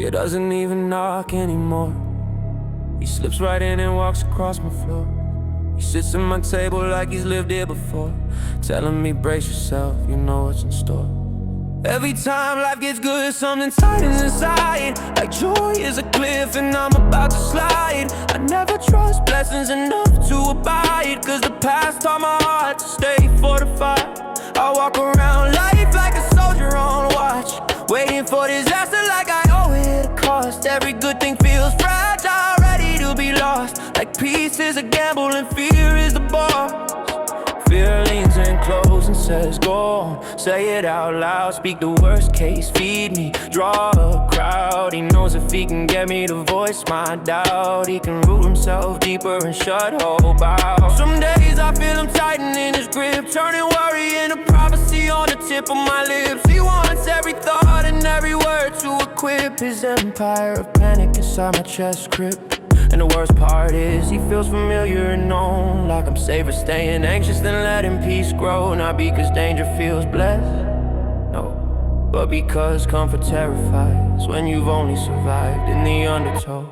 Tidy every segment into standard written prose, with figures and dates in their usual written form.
Fear doesn't even knock anymore. He slips right in and walks across my floor. He sits at my table like he's lived here before, telling me brace yourself, you know what's in store. Every time life gets good, something tightens inside, like joy is a cliff and I'm about to slide. I never trust blessings enough to abide, cause the past taught my heart to stay fortified. I walk around life like a soldier on watch, waiting for disaster like I owe it a cost. Every good thing feels fragile, ready to be lost, like peace is a gamble and fear is the boss. Fear leans in close and says go on, say it out loud, speak the worst case, feed me, draw a crowd. He knows if he can get me to voice my doubt, he can root himself deeper and shut hope out. Some days I feel him tightening his grip, turning worry into prophecy on the tip of my lips. He wants every thought and every word to equip his empire of panic inside my chest crypt. And the worst part is he feels familiar and known, like I'm safer staying anxious than letting peace grow. Not because danger feels blessed, no, but because comfort terrifies when you've only survived in the undertow.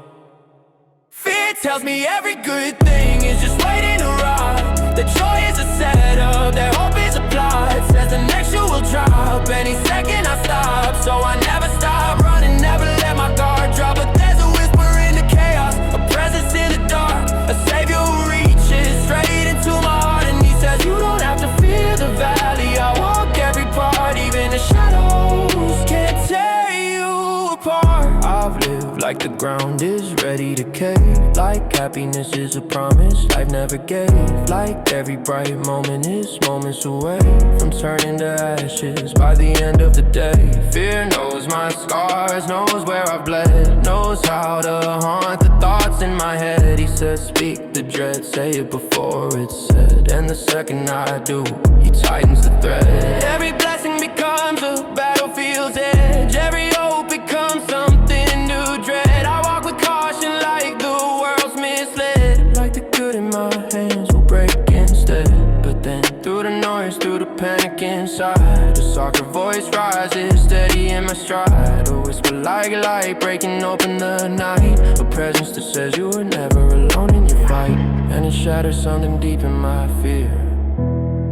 Fear tells me every good thing is just waiting to arrive, that joy is a setup, that hope is applied. Says the next shoe will drop, any second I stop. So I never stop running, never let my guard drop. But there's a whisper in the chaos, a presence in the dark, a savior who reaches straight into my heart. And he says you don't have to fear the valley, I walk every part, even the shadows can't tear you apart. I've lived like the ground is ready to cave, like happiness is a promise life never gave, like every bright moment is moments away from turning to ashes by the end of the day. Fear knows my scars, knows where I've bled, knows how to haunt the thoughts in my head. He says speak the dread, say it before it's said, and the second I do, he tightens the thread. Every blessing becomes a battlefield's edge, every hope becomes something to dread. I walk with caution like the world's misled, like the good in my hands will break instead. But then through the noise, through the panic inside, a softer voice rises steady in my stride, a whisper like light breaking open the night, a presence that says you were never alone in your fight. And it shatters something deep in my fear,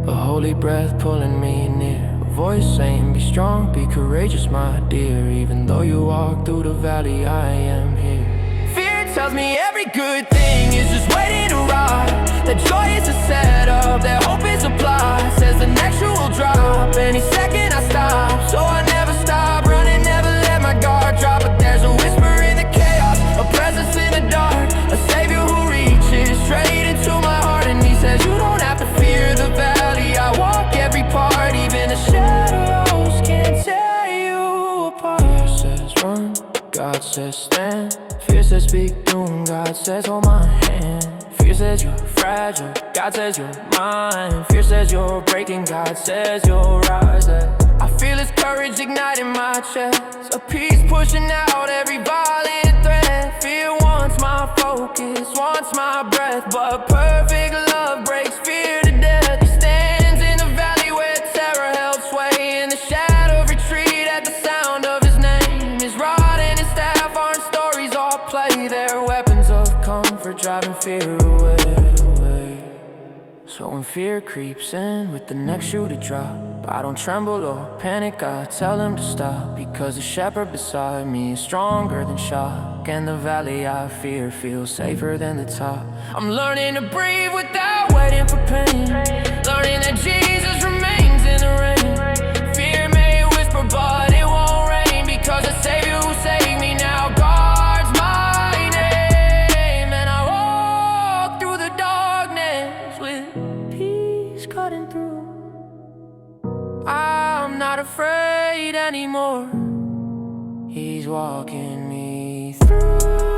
a holy breath pulling me near, a voice saying be strong, be courageous my dear, even though you walk through the valley I am here. Fear tells me every good thing is just waiting to rise, that joy is a setup, that hope is applied. Says the next shoe will drop, any second I stop. So I never stop running, never let my guard drop. But there's a whisper in the chaos, a presence in the dark, a savior who reaches straight into my heart. And he says you don't have to fear the valley, I walk every part, even the shadows can't tear you apart. Fear says run, God says stand, fear says speak doom, God says hold my hand. Fear says you're fragile, God says you're mine. Fear says you're breaking, God says you'll rise. I feel his courage igniting my chest, a peace pushing out every violent threat. Fear wants my focus, wants my breath, but perfect love breaks fear to death. He stands in the valley where terror held sway, in the shadow retreat at the sound of his name. His rod and his staff aren't stories all play, they're weapons of comfort driving fear away. So when fear creeps in with the next shoe to drop, I don't tremble or panic, I tell him to stop, because the shepherd beside me is stronger than shock, and the valley I fear feels safer than the top. I'm learning to breathe without waiting for pain, learning that Jesus remains in the rain. Fear may whisper but it won't rain, because the Savior who saved me now guards my name. And I walk through the darkness with peace cutting through. I'm not afraid anymore, he's walking me through.